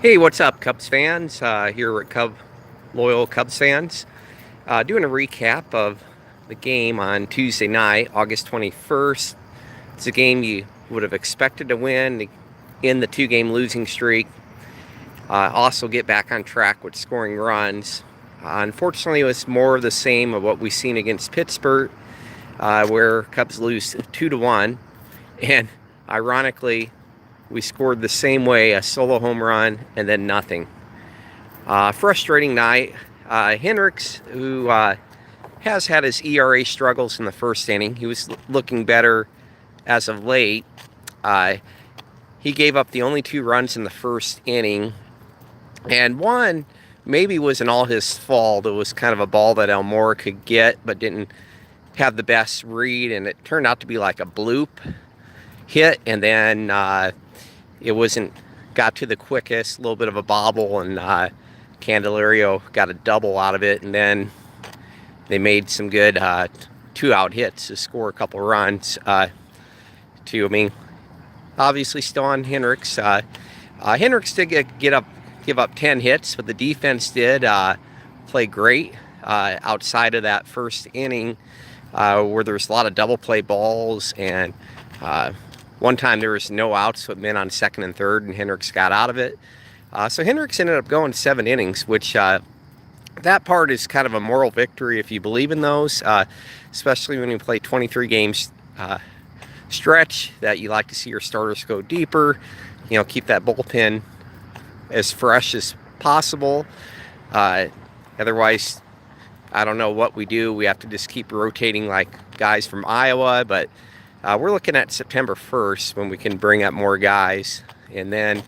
Hey, what's up, Cubs fans? Here at Loyal Cubs fans. Doing a recap of the game on Tuesday night, August 21st. It's a game you would have expected to win in the two-game losing streak. Also get back on track with scoring runs. Unfortunately, it was more of the same of what we've seen against Pittsburgh, where Cubs lose 2-1. And ironically, we scored the same way, a solo home run, and then nothing. Frustrating night. Hendricks, who has had his ERA struggles in the first inning, he was looking better as of late. He gave up the only 2 runs in the first inning, and one maybe wasn't all his fault. It was kind of a ball that Elmore could get, but didn't have the best read, and it turned out to be like a bloop hit, and then it got to the quickest, a little bit of a bobble, and Candelario got a double out of it, and then they made some good 2-out hits to score a couple runs. Obviously still on Hendricks. Hendricks did give up 10 hits, but the defense did play great outside of that first inning, where there was a lot of double play balls, and one time there was no outs with men on second and third, and Hendricks got out of it. So Hendricks ended up going 7 innings, which that part is kind of a moral victory if you believe in those, especially when you play 23 games stretch, that you like to see your starters go deeper, keep that bullpen as fresh as possible. Otherwise, I don't know what we do. We have to just keep rotating like guys from Iowa, but we're looking at September 1st when we can bring up more guys, and then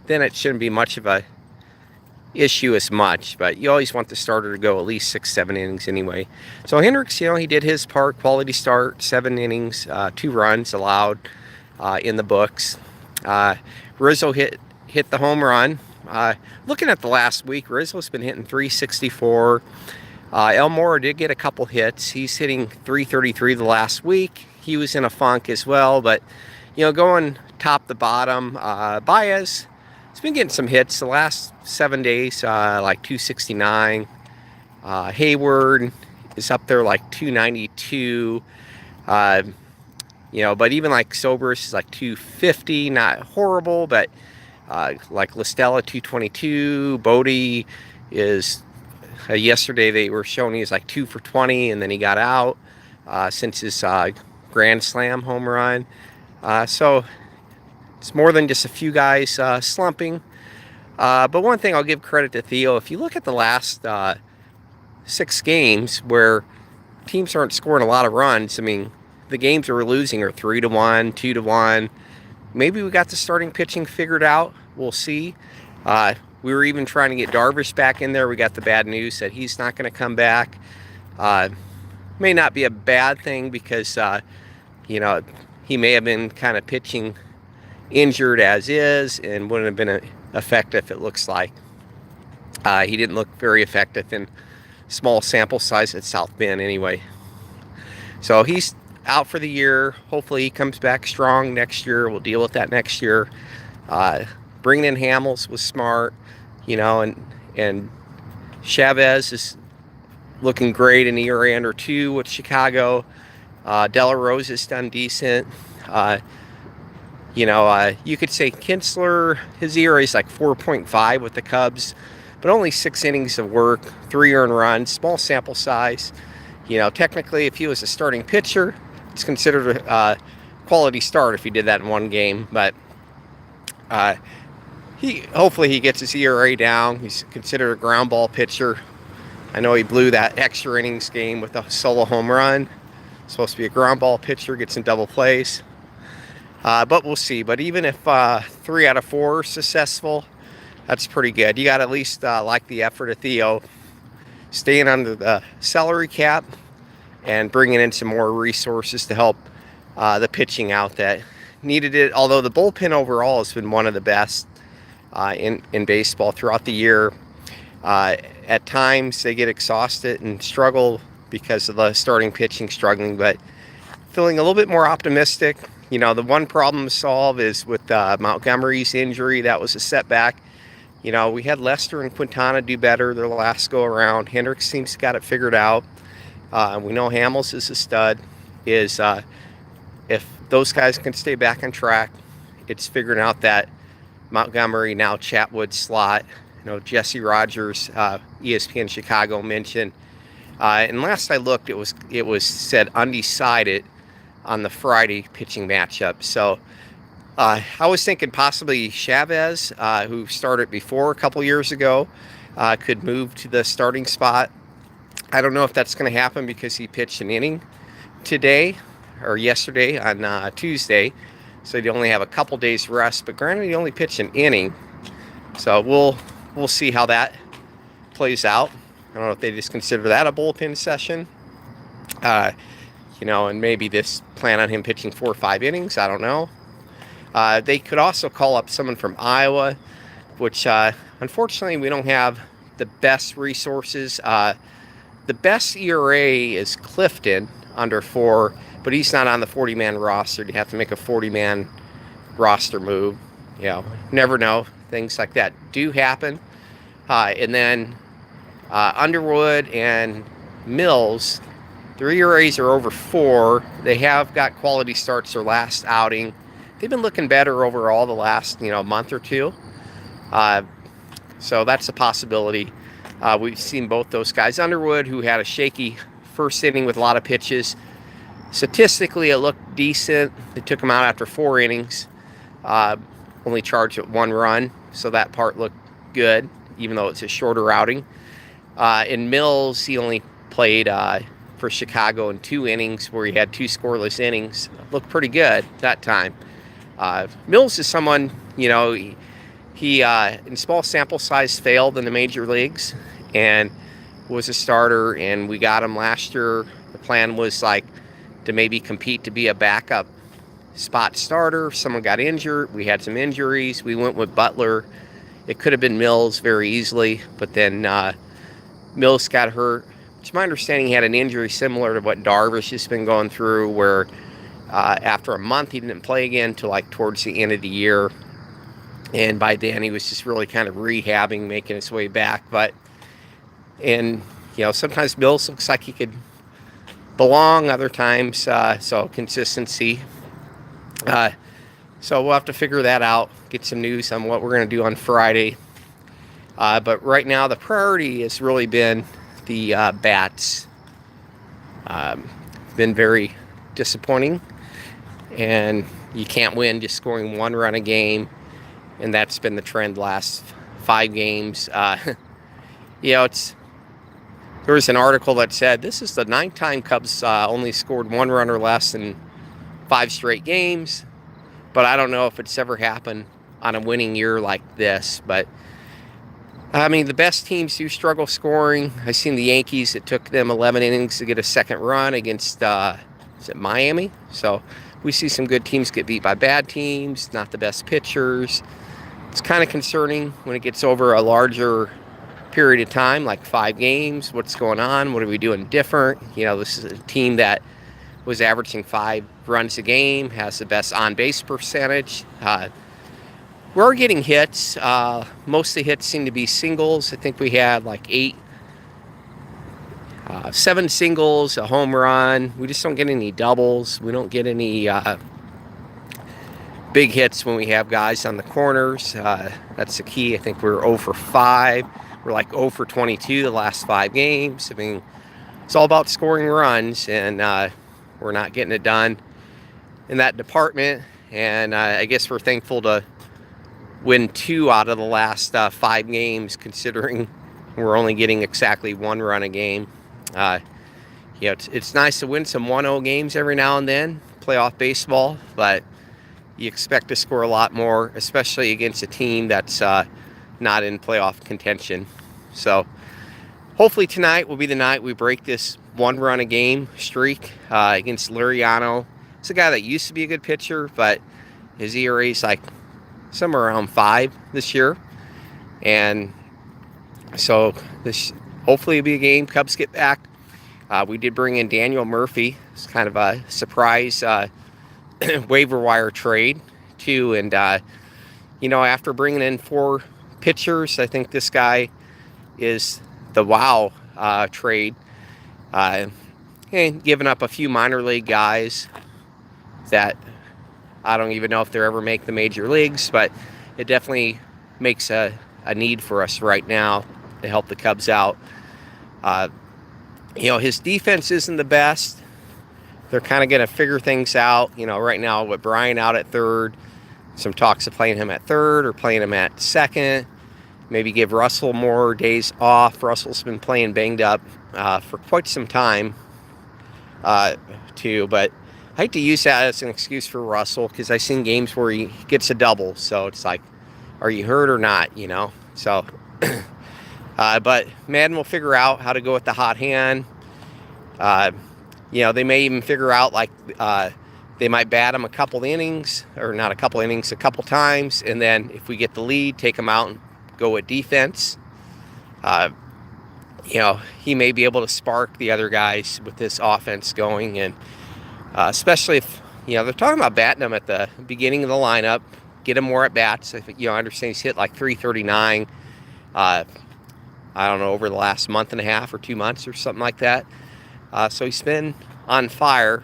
it shouldn't be much of a issue as much, but you always want the starter to go at least 6-7 innings anyway. So Hendricks, he did his part, quality start, 7 innings, 2 runs allowed in the books. Rizzo hit the home run. Looking at the last week, Rizzo's been hitting 364. Elmore did get a couple hits. He's hitting 333 the last week. He was in a funk as well, but going top to bottom, Baez has been getting some hits the last 7 days, like 269. Hayward is up there like 292. But even like Sobers is like 250, not horrible, but like Listella 222. Bodie is yesterday they were showing he's like 2 for 20, and then he got out since his grand slam home run. So it's more than just a few guys slumping. But one thing I'll give credit to Theo, if you look at the last 6 games where teams aren't scoring a lot of runs, the games that we're losing are 3-1, 2-1. Maybe we got the starting pitching figured out. We'll see. We were even trying to get Darvish back in there. We got the bad news that he's not going to come back. May not be a bad thing because, he may have been kind of pitching injured as is and wouldn't have been effective, it looks like. He didn't look very effective in small sample size at South Bend anyway. So he's out for the year. Hopefully he comes back strong next year. We'll deal with that next year. Bringing in Hamels was smart, and Chavez is looking great in ERA under 2 with Chicago. De La Rose has done decent. You could say Kinsler, his ERA is like 4.5 with the Cubs, but only 6 innings of work, 3 earned runs, small sample size. Technically, if he was a starting pitcher, it's considered a quality start if he did that in one game, but hopefully he gets his ERA down. He's considered a ground ball pitcher. I know he blew that extra innings game with a solo home run. Supposed to be a ground ball pitcher, gets in double plays. But we'll see. But even if 3 out of 4 are successful, that's pretty good. You got to at least like the effort of Theo, staying under the salary cap and bringing in some more resources to help the pitching out that needed it. Although the bullpen overall has been one of the best in baseball throughout the year. At times they get exhausted and struggle because of the starting pitching struggling, but feeling a little bit more optimistic. The one problem to solve is with Montgomery's injury. That was a setback. We had Lester and Quintana do better their last go around. Hendricks seems to got it figured out. We know Hamels is a stud. If those guys can stay back on track, it's figuring out that Montgomery, now Chatwood slot. Jesse Rogers, ESPN Chicago mentioned. And last I looked, it was said undecided on the Friday pitching matchup. So I was thinking possibly Chavez, who started before a couple years ago, could move to the starting spot. I don't know if that's going to happen because he pitched an inning today or yesterday on Tuesday. So he'd only have a couple days rest. But granted, he only pitched an inning. So we'll see how that plays out. I don't know if they just consider that a bullpen session. And maybe this plan on him pitching 4 or 5 innings. I don't know. They could also call up someone from Iowa, which unfortunately we don't have the best resources. The best ERA is Clifton, under 4, but he's not on the 40-man roster. You have to make a 40-man roster move. Never know. Things like that do happen. And then Underwood and Mills, their ERAs are over 4. They have got quality starts their last outing. They've been looking better overall the last month or two. So that's a possibility. We've seen both those guys. Underwood, who had a shaky first inning with a lot of pitches. Statistically, it looked decent. They took him out after 4 innings. Only charged at 1 run. So that part looked good, even though it's a shorter outing. In Mills, he only played for Chicago in 2 innings, where he had 2 scoreless innings. Looked pretty good that time. Mills is someone, he in small sample size failed in the major leagues and was a starter, and we got him last year. The plan was to maybe compete to be a backup spot starter. Someone got injured. We had some injuries. We went with Butler. It could have been Mills very easily, but then Mills got hurt. It's my understanding he had an injury similar to what Darvish has been going through, where after a month he didn't play again until towards the end of the year. And by then he was just really kind of rehabbing, making his way back. Sometimes Mills looks like he could belong, other times, so consistency. So we'll have to figure that out, get some news on what we're going to do on Friday. But right now the priority has really been the bats. Been very disappointing, and you can't win just scoring 1 run a game, and that's been the trend last 5 games. There was an article that said this is the 9th time Cubs only scored 1 run or less in 5 straight games, but I don't know if it's ever happened on a winning year like this. But the best teams do struggle scoring. I've seen the Yankees, it took them 11 innings to get a second run against is it Miami? So we see some good teams get beat by bad teams, not the best pitchers. It's kind of concerning when it gets over a larger period of time, like 5 games. What's going on? What are we doing different? This is a team that was averaging 5 runs a game, has the best on-base percentage. We're getting hits. Most of the hits seem to be singles. I think we had 7 singles, a home run. We just don't get any doubles. We don't get any big hits when we have guys on the corners. That's the key. I think we're 0 for 5. We're 0 for 22 the last 5 games. It's all about scoring runs, and we're not getting it done in that department. And I guess we're thankful to win 2 out of the last 5 games, considering we're only getting exactly 1 run a game. It's nice to win some 1-0 games every now and then, playoff baseball, but you expect to score a lot more, especially against a team that's not in playoff contention. So hopefully tonight will be the night we break this 1 run a game streak against Liriano. It's a guy that used to be a good pitcher, but his ERA is somewhere around 5 this year. And so this hopefully will be a game. Cubs get back. We did bring in Daniel Murphy. It's kind of a surprise waiver wire trade too. And, after bringing in 4 pitchers, I think this guy is the wow trade. And giving up a few minor league guys that I don't even know if they'll ever make the major leagues, but it definitely makes a need for us right now to help the Cubs out. His defense isn't the best. They're kind of going to figure things out. Right now with Brian out at third, some talks of playing him at third or playing him at second. Maybe give Russell more days off. Russell's been playing banged up for quite some time too, but I hate to use that as an excuse for Russell because I've seen games where he gets a double. So it's like, are you hurt or not? So, but Madden will figure out how to go with the hot hand. They may even figure out they might bat him a couple times, and then if we get the lead, take him out and go with defense. He may be able to spark the other guys with this offense going, and especially if they're talking about batting him at the beginning of the lineup, get him more at bats. I understand he's hit like 339. I don't know, over the last month and a half or 2 months or something like that. So he's been on fire.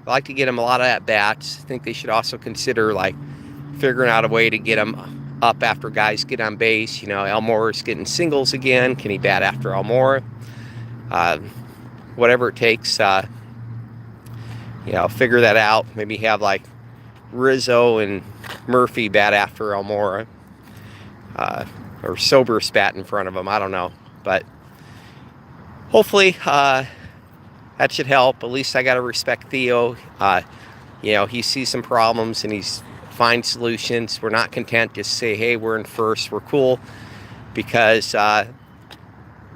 I like to get him a lot of at-bats. I think they should also consider figuring out a way to get him up after guys get on base. Almora's getting singles again. Can he bat after Almora? Whatever it takes, figure that out. Maybe have Rizzo and Murphy bat after Almora. Or Sober's bat in front of him. I don't know. But hopefully that should help. At least I got to respect Theo. He sees some problems and he's finds solutions. We're not content to say, hey, we're in first, we're cool. Because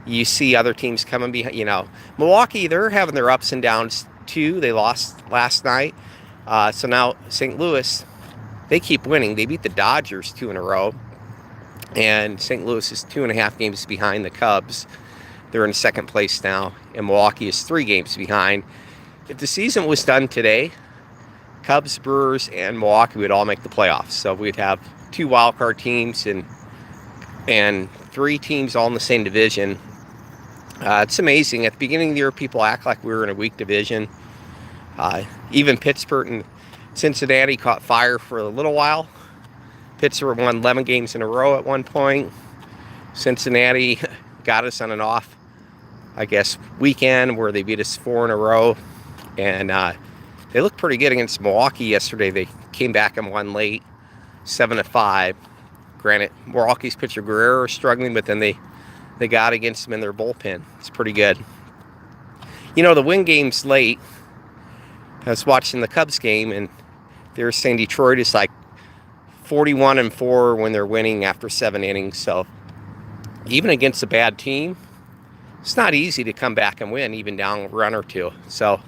you see other teams coming behind. Milwaukee, they're having their ups and downs too. They lost last night. So now St. Louis, they keep winning. They beat the Dodgers 2 in a row. And St. Louis is 2.5 games behind the Cubs. They're in second place now. And Milwaukee is 3 games behind. If the season was done today, Cubs, Brewers, and Milwaukee would all make the playoffs. So we'd have 2 wildcard teams and 3 teams all in the same division. It's amazing. At the beginning of the year, people act like we were in a weak division. Even Pittsburgh and Cincinnati caught fire for a little while. Pittsburgh won 11 games in a row at one point. Cincinnati got us on an off, weekend where they beat us 4 in a row. And they looked pretty good against Milwaukee yesterday. They came back and won late, 7-5. Granted, Milwaukee's pitcher Guerrero is struggling, but then they got against them in their bullpen. It's pretty good. The win game's late. I was watching the Cubs game, and they were saying Detroit is 41-4 when they're winning after 7 innings. So even against a bad team, it's not easy to come back and win, even down a run or 2. So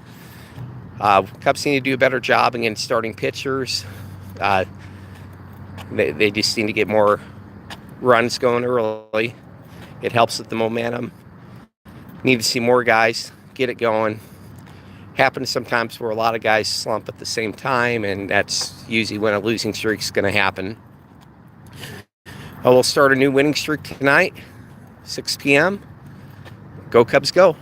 Cubs need to do a better job against starting pitchers. They just need to get more runs going early. It helps with the momentum. Need to see more guys get it going. Happens sometimes where a lot of guys slump at the same time, and that's usually when a losing streak is going to happen. We'll start a new winning streak tonight, 6 p.m. Go Cubs, go.